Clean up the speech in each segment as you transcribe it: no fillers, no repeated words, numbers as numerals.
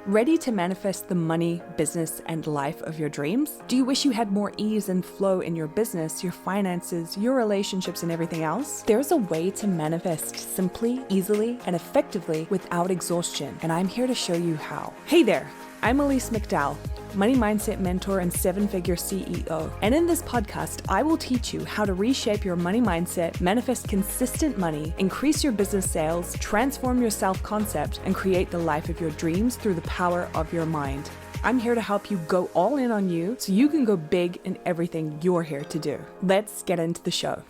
Ready to manifest the money, business, and life of your dreams? Do you wish you had more ease and flow in your business, your finances, your relationships, and everything else? There's a way to manifest simply, easily, and effectively without exhaustion, and I'm here to show you how. Hey there, I'm Elise McDowell, money mindset mentor and seven-figure CEO. And in this podcast, I will teach you how to reshape your money mindset, manifest consistent money, increase your business sales, transform your self-concept, and create the life of your dreams through the power of your mind. I'm here to help you go all in on you so you can go big in everything you're here to do. Let's get into the show.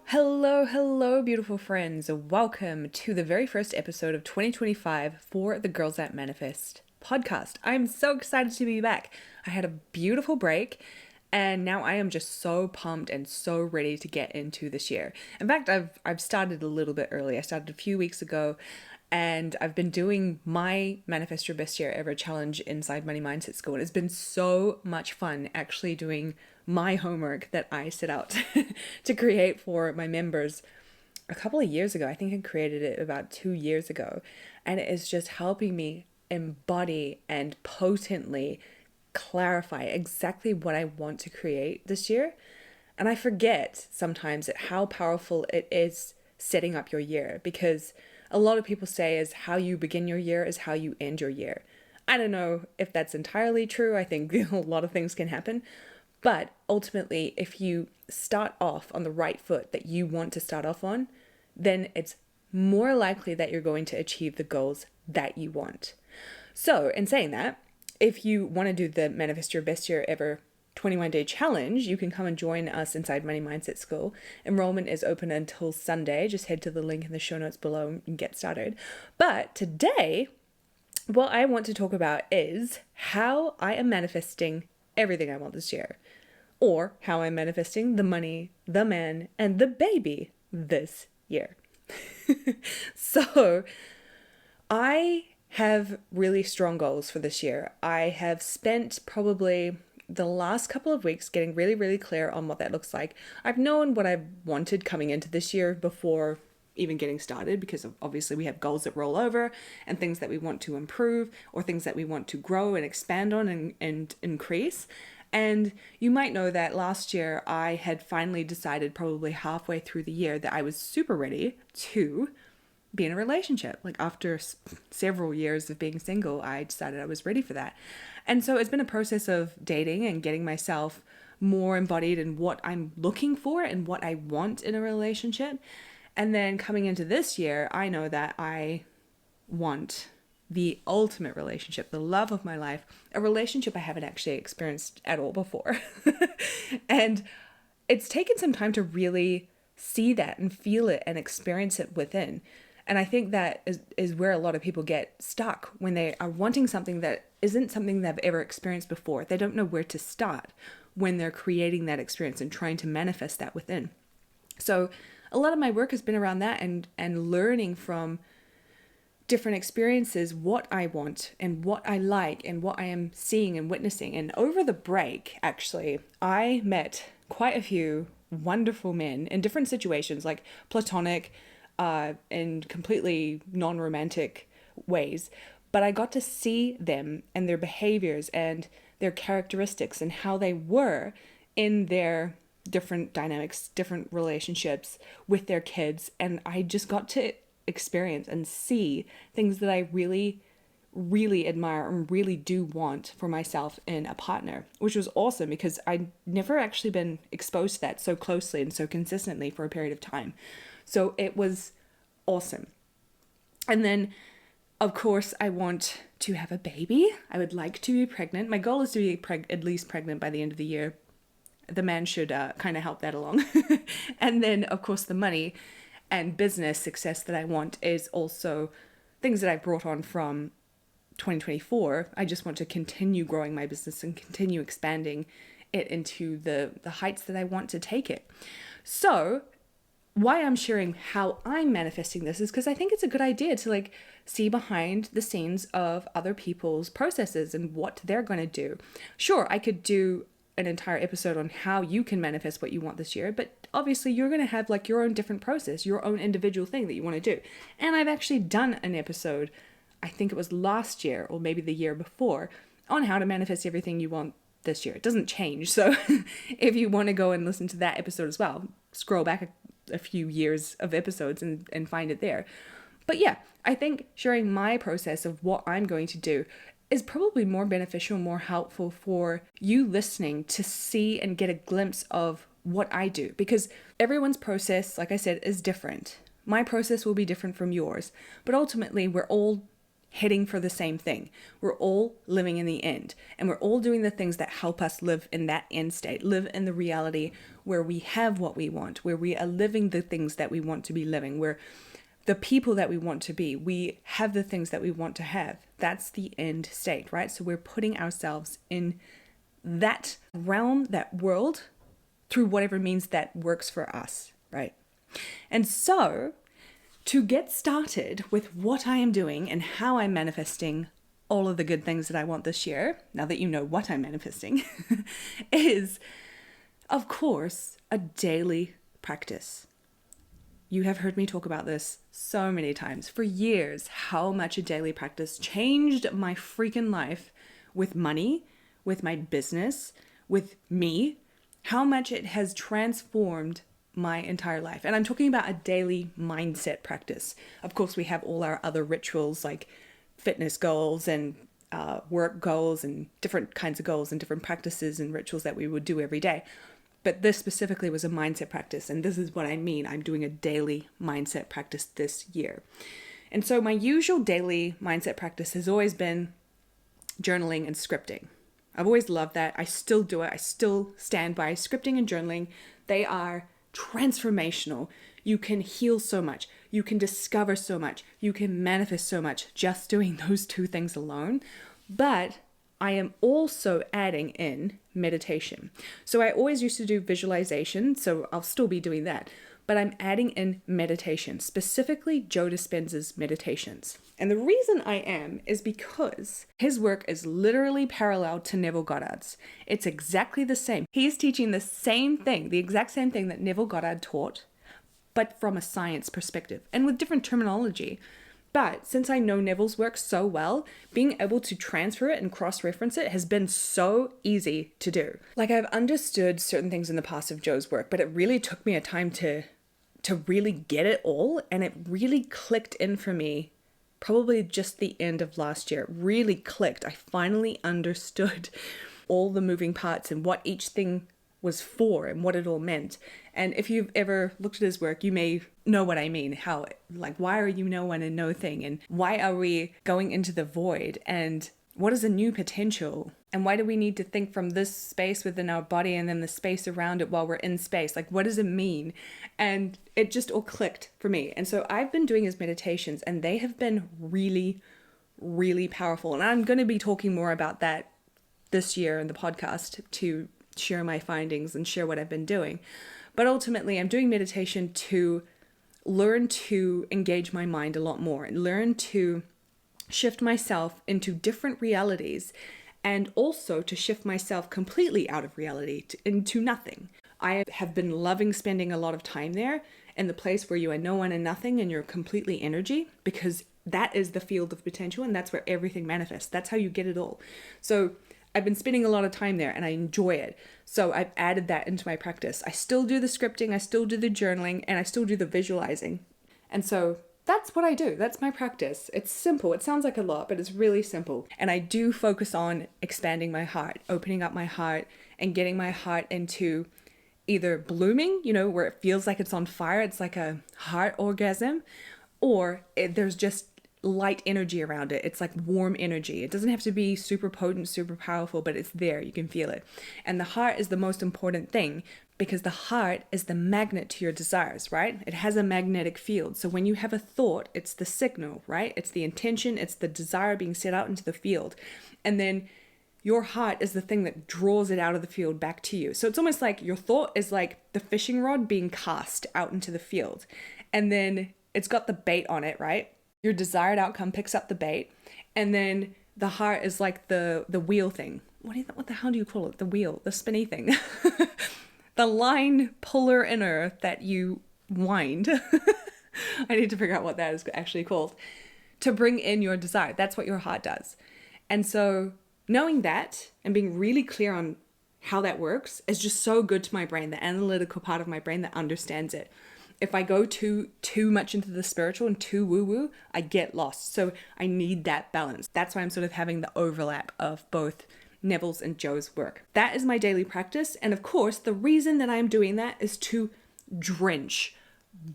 Hello, beautiful friends. Welcome to the very first episode of 2025 for the Girls That Manifest podcast. I'm so excited to be back. I had a beautiful break and now I am just so pumped and so ready to get into this year. In fact, I've started a little bit early. I started a few weeks ago and I've been doing my Manifest Your Best Year Ever challenge inside Money Mindset School. And it's been so much fun actually doing my homework that I set out to create for my members a couple of years ago. I think I created it about 2 years ago. And it is just helping me embody and potently clarify exactly what I want to create this year. And I forget sometimes how powerful it is setting up your year, because a lot of people say is how you begin your year is how you end your year. I don't know if that's entirely true. I think a lot of things can happen. But ultimately, if you start off on the right foot that you want to start off on, then it's more likely that you're going to achieve the goals that you want. So in saying that, if you want to do the Manifest Your Best Year Ever 21-day challenge, you can come and join us inside Money Mindset School. Enrollment is open until Sunday. Just head to the link in the show notes below and get started. But today, what I want to talk about is how I am manifesting everything I want this year, or how I'm manifesting the money, the man, and the baby this year. So I have really strong goals for this year. I have spent probably the last couple of weeks getting really clear on what that looks like. I've known what I wanted coming into this year before even getting started, because obviously we have goals that roll over and things that we want to improve or things that we want to grow and expand on and increase. And you might know that last year I had finally decided, probably halfway through the year, that I was super ready to be in a relationship. Like after several years of being single, I decided I was ready for that. And so it's been a process of dating and getting myself more embodied in what I'm looking for and what I want in a relationship. And then coming into this year, I know that I want the ultimate relationship, the love of my life, a relationship I haven't actually experienced at all before. And it's taken some time to really see that and feel it and experience it within. And I think that is where a lot of people get stuck when they are wanting something that isn't something they've ever experienced before. They don't know where to start when they're creating that experience and trying to manifest that within. So a lot of my work has been around that and learning from different experiences what I want and what I like and what I am seeing and witnessing. And over the break, actually, I met quite a few wonderful men in different situations, like platonic, in completely non-romantic ways, but I got to see them and their behaviors and their characteristics and how they were in their different dynamics, different relationships with their kids, and I just got to experience and see things that I really admire and really do want for myself in a partner, which was awesome because I'd never actually been exposed to that so closely and so consistently for a period of time. So it was awesome. And then, of course, I want to have a baby. I would like to be pregnant. My goal is to be at least pregnant by the end of the year. The man should kind of help that along. And then, of course, the money and business success that I want is also things that I brought on from 2024. I just want to continue growing my business and continue expanding it into the heights that I want to take it. So why I'm sharing how I'm manifesting this is because I think it's a good idea to see behind the scenes of other people's processes and what they're going to do. Sure, I could do an entire episode on how you can manifest what you want this year, but obviously you're going to have your own different process, your own individual thing that you want to do. And I've actually done an episode I think it was last year or maybe the year before, on how to manifest everything you want this year. It doesn't change. So if you want to go and listen to that episode as well, scroll back a few years of episodes and find it there. But yeah, I think sharing my process of what I'm going to do is probably more beneficial, more helpful for you listening to see and get a glimpse of what I do, because everyone's process, like I said, is different. My process will be different from yours, but ultimately we're all heading for the same thing. We're all living in the end, and we're all doing the things that help us live in that end state, live in the reality where we have what we want, where we are living the things that we want to be living, where the people that we want to be, we have the things that we want to have. That's the end state, right? So we're putting ourselves in that realm, that world, through whatever means that works for us, right? And so to get started with what I am doing and how I'm manifesting all of the good things that I want this year, now that you know what I'm manifesting, is, of course, a daily practice. You have heard me talk about this so many times for years, how much a daily practice changed my freaking life with money, with my business, with me, how much it has transformed my entire life. And I'm talking about a daily mindset practice. Of course, we have all our other rituals like fitness goals and work goals and different kinds of goals and different practices and rituals that we would do every day. But this specifically was a mindset practice. And this is what I mean. I'm doing a daily mindset practice this year. And so my usual daily mindset practice has always been journaling and scripting. I've always loved that. I still do it. I still stand by scripting and journaling. They are transformational. You can heal so much. You can discover so much. You can manifest so much just doing those two things alone. But I am also adding in meditation. So I always used to do visualization, so I'll still be doing that. But I'm adding in meditation, specifically Joe Dispenza's meditations. And the reason I am is because his work is literally parallel to Neville Goddard's. It's exactly the same. He's teaching the same thing, the exact same thing that Neville Goddard taught, but from a science perspective and with different terminology. But since I know Neville's work so well, being able to transfer it and cross-reference it has been so easy to do. Like, I've understood certain things in the past of Joe's work, but it really took me a time to really get it all. And it really clicked in for me probably just the end of last year. It really clicked. I finally understood all the moving parts and what each thing was for and what it all meant. And if you've ever looked at his work, you may know what I mean. How, like, why are you no one and no thing? And why are we going into the void? And what is a new potential? And why do we need to think from this space within our body and then the space around it while we're in space? Like, what does it mean? And it just all clicked for me. And so I've been doing his meditations, and they have been really, really powerful. And I'm going to be talking more about that this year in the podcast to share my findings and share what I've been doing. But ultimately, I'm doing meditation to learn to engage my mind a lot more and learn to shift myself into different realities, and also to shift myself completely out of reality into nothing. I have been loving spending a lot of time there in the place where you are no one and nothing and you're completely energy, because that is the field of potential and that's where everything manifests. That's how you get it all. So I've been spending a lot of time there and I enjoy it. So I've added that into my practice. I still do the scripting, I still do the journaling, and I still do the visualizing. And so that's what I do. That's my practice. It's simple. It sounds like a lot, but it's really simple. And I do focus on expanding my heart, opening up my heart, and getting my heart into either blooming, where it feels like it's on fire. It's like a heart orgasm, or there's just light energy around it. It's like warm energy. It doesn't have to be super potent, super powerful, but it's there. You can feel it. And the heart is the most important thing, because the heart is the magnet to your desires, right? It has a magnetic field. So when you have a thought, it's the signal, right? It's the intention, it's the desire being set out into the field. And then your heart is the thing that draws it out of the field back to you. So it's almost like your thought is like the fishing rod being cast out into the field. And then it's got the bait on it, right? Your desired outcome picks up the bait. And then the heart is like the wheel thing. What the hell do you call it? The wheel, the spinny thing. The line puller inner that you wind. I need to figure out what that is actually called. to bring in your desire. That's what your heart does. And so knowing that and being really clear on how that works is just so good to my brain, the analytical part of my brain that understands it. If I go too much into the spiritual and too woo-woo, I get lost. So I need that balance. That's why I'm sort of having the overlap of both Neville's and Joe's work. That is my daily practice. And of course, the reason that I'm doing that is to drench,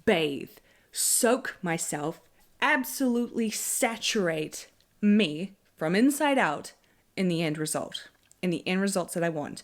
bathe, soak myself, absolutely saturate me from inside out in the end result, in the end results that I want.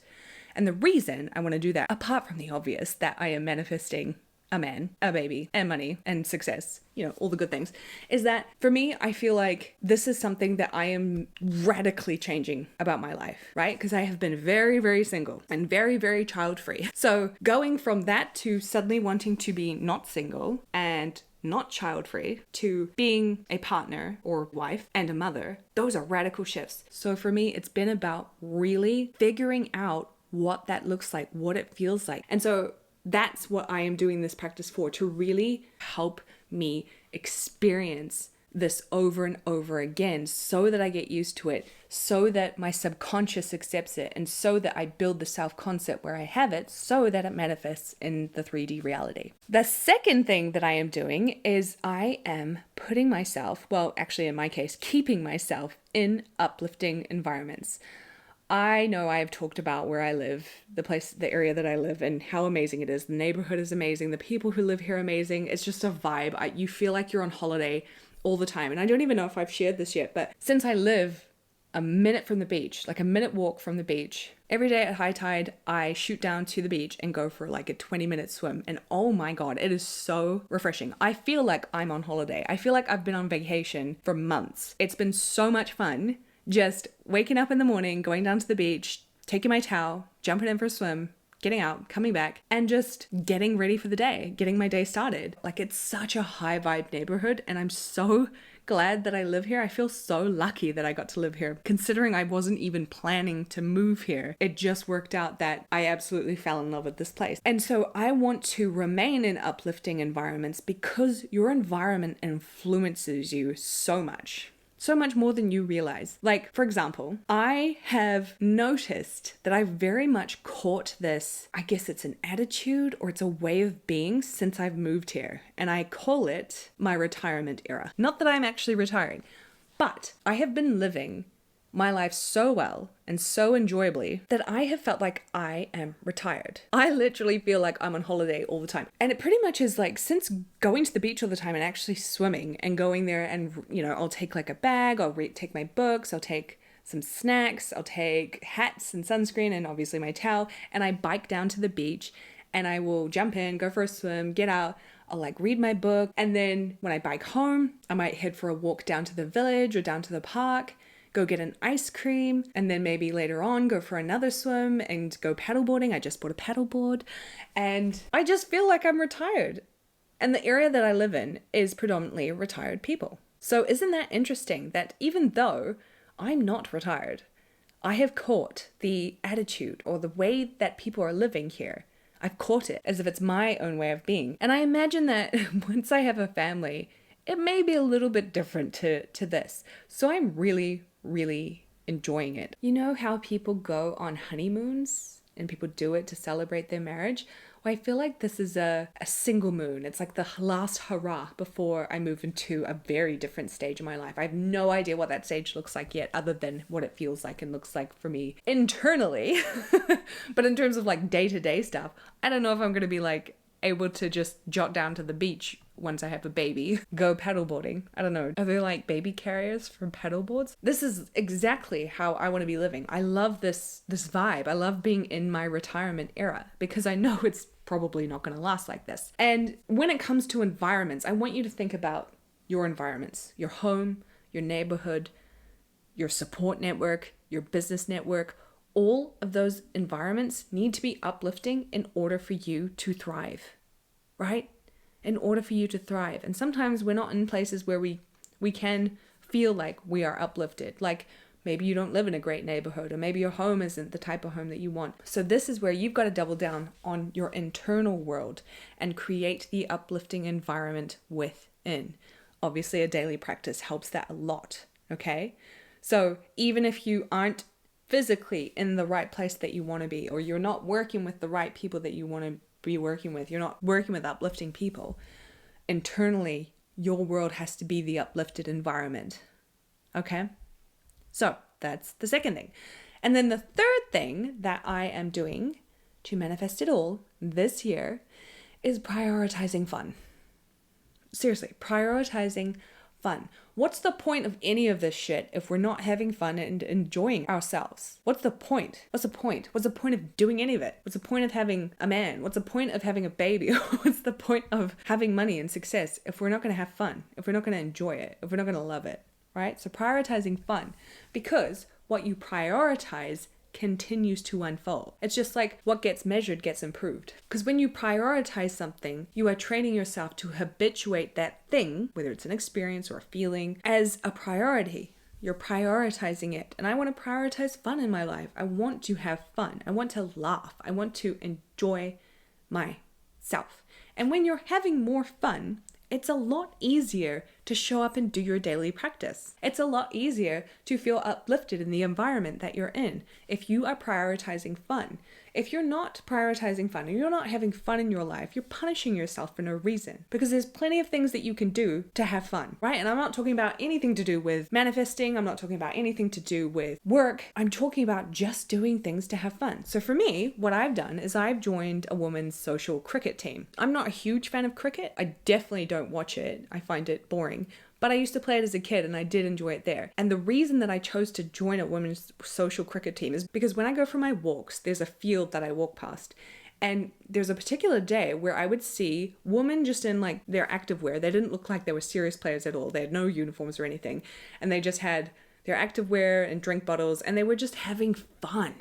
And the reason I want to do that, apart from the obvious that I am manifesting a man, a baby, and money, and success, all the good things, is that for me, I feel like this is something that I am radically changing about my life, right? Because I have been very, very single and very, very child-free. So going from that to suddenly wanting to be not single and not child-free to being a partner or wife and a mother, those are radical shifts. So for me, it's been about really figuring out what that looks like, what it feels like. And so that's what I am doing this practice for, to really help me experience this over and over again so that I get used to it, so that my subconscious accepts it, and so that I build the self-concept where I have it so that it manifests in the 3D reality. The second thing that I am doing is I am putting myself, well, actually in my case, keeping myself in uplifting environments. I know I have talked about where I live, the area that I live, and how amazing it is. The neighborhood is amazing. The people who live here are amazing. It's just a vibe. You feel like you're on holiday all the time. And I don't even know if I've shared this yet, but since I live a minute from the beach, like a minute walk from the beach, every day at high tide, I shoot down to the beach and go for like a 20-minute swim. And oh my God, it is so refreshing. I feel like I'm on holiday. I feel like I've been on vacation for months. It's been so much fun. Just waking up in the morning, going down to the beach, taking my towel, jumping in for a swim, getting out, coming back, and just getting ready for the day, getting my day started. Like, it's such a high vibe neighborhood, and I'm so glad that I live here. I feel so lucky that I got to live here. Considering I wasn't even planning to move here, it just worked out that I absolutely fell in love with this place. And so I want to remain in uplifting environments because your environment influences you so much. So much more than you realize. Like, for example, I have noticed that I very much caught this, I guess it's an attitude or it's a way of being since I've moved here. And I call it my retirement era. Not that I'm actually retiring, but I have been living my life so well and so enjoyably that I have felt like I am retired. I literally feel like I'm on holiday all the time. And it pretty much is like, since going to the beach all the time and actually swimming and going there and, I'll take like a bag, I'll take my books, I'll take some snacks, I'll take hats and sunscreen and obviously my towel, and I bike down to the beach and I will jump in, go for a swim, get out, I'll like read my book. And then when I bike home, I might head for a walk down to the village or down to the park, go get an ice cream, and then maybe later on go for another swim and go paddleboarding. I just bought a paddleboard and I just feel like I'm retired. And the area that I live in is predominantly retired people. So isn't that interesting that even though I'm not retired, I have caught the attitude or the way that people are living here. I've caught it as if it's my own way of being. And I imagine that once I have a family, it may be a little bit different to this. So I'm really enjoying it. You know how people go on honeymoons and people do it to celebrate their marriage? Well, I feel like this is a single moon. It's like the last hurrah before I move into a very different stage of my life. I have no idea what that stage looks like yet, other than what it feels like and looks like for me internally. But in terms of like day-to-day stuff, I don't know if I'm going to be like able to just jot down to the beach once I have a baby, go paddleboarding. I don't know. Are there like baby carriers for paddleboards? This is exactly how I want to be living. I love this vibe. I love being in my retirement era because I know it's probably not going to last like this. And when it comes to environments, I want you to think about your environments, your home, your neighborhood, your support network, your business network. All of those environments need to be uplifting in order for you to thrive, right? In order for you to thrive. And sometimes we're not in places where we can feel like we are uplifted. Like maybe you don't live in a great neighborhood, or maybe your home isn't the type of home that you want. So this is where you've got to double down on your internal world and create the uplifting environment within. obviously a daily practice helps that a lot, okay? So even if you aren't physically in the right place that you want to be, or you're not working with the right people that you want to be working with, you're not working with uplifting people, internally, your world has to be the uplifted environment, okay? So that's the second thing. And then the third thing that I am doing to manifest it all this year is prioritizing fun. Seriously, prioritizing fun. What's the point of any of this shit if we're not having fun and enjoying ourselves? What's the point? What's the point? What's the point of doing any of it? What's the point of having a man? What's the point of having a baby? What's the point of having money and success if we're not going to have fun? If we're not going to enjoy it? If we're not going to love it? Right? So prioritizing fun, because what you prioritize continues to unfold. It's just like what gets measured gets improved. Because when you prioritize something, you are training yourself to habituate that thing, whether it's an experience or a feeling, as a priority. You're prioritizing it. And I want to prioritize fun in my life. I want to have fun. I want to laugh. I want to enjoy myself. And when you're having more fun, it's a lot easier to show up and do your daily practice. It's a lot easier to feel uplifted in the environment that you're in if you are prioritizing fun. If you're not prioritizing fun and you're not having fun in your life, you're punishing yourself for no reason, because there's plenty of things that you can do to have fun, right? And I'm not talking about anything to do with manifesting. I'm not talking about anything to do with work. I'm talking about just doing things to have fun. So for me, what I've done is I've joined a women's social cricket team. I'm not a huge fan of cricket. I definitely don't watch it. I find it boring. But I used to play it as a kid and I did enjoy it there. And the reason that I chose to join a women's social cricket team is because when I go for my walks, there's a field that I walk past. And there's a particular day where I would see women just in like their activewear. They didn't look like they were serious players at all. They had no uniforms or anything. And they just had their activewear and drink bottles, and they were just having fun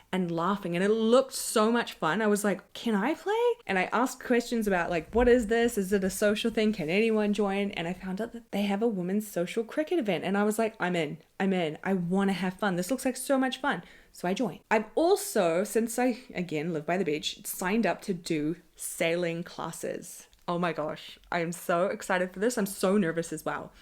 and laughing, and it looked so much fun. I was like, can I play? And I asked questions about like, what is this? Is it a social thing? Can anyone join? And I found out that they have a women's social cricket event, and I was like, I'm in. I want to have fun. This looks like so much fun. So I joined. I've also, since I, again, live by the beach, signed up to do sailing classes. Oh my gosh, I am so excited for this. I'm so nervous as well.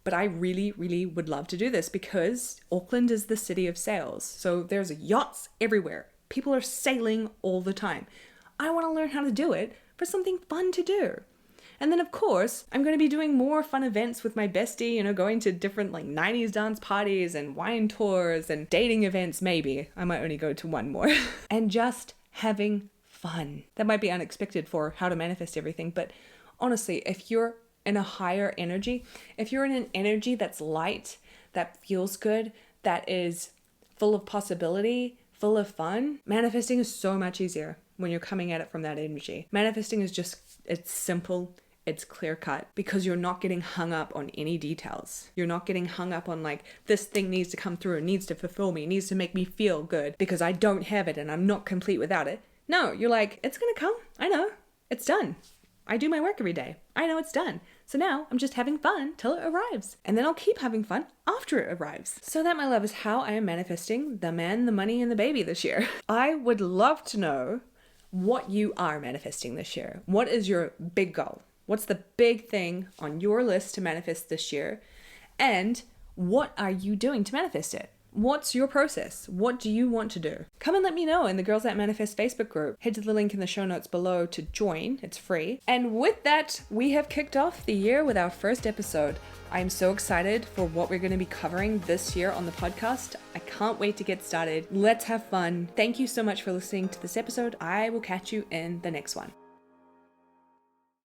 But I really, really would love to do this because Auckland is the city of sails. So there's yachts everywhere. People are sailing all the time. I want to learn how to do it for something fun to do. And then, of course, I'm going to be doing more fun events with my bestie, going to different like 90s dance parties and wine tours and dating events, maybe. I might only go to one more. And just having fun. That might be unexpected for how to manifest everything. But honestly, if you're in a higher energy, if you're in an energy that's light, that feels good, that is full of possibility, full of fun, manifesting is so much easier when you're coming at it from that energy. Manifesting is just, it's simple, it's clear cut, because you're not getting hung up on any details. You're not getting hung up on like, this thing needs to come through, it needs to fulfill me, it needs to make me feel good because I don't have it and I'm not complete without it. No, you're like, it's gonna come. I know, it's done. I do my work every day. I know it's done. So now I'm just having fun till it arrives. And then I'll keep having fun after it arrives. So that, my love, is how I am manifesting the man, the money, and the baby this year. I would love to know what you are manifesting this year. What is your big goal? What's the big thing on your list to manifest this year? And what are you doing to manifest it? What's your process? What do you want to do? Come and let me know in the Girls That Manifest Facebook group. Head to the link in the show notes below to join. It's free. And with that, we have kicked off the year with our first episode. I'm so excited for what we're going to be covering this year on the podcast. I can't wait to get started. Let's have fun. Thank you so much for listening to this episode. I will catch you in the next one.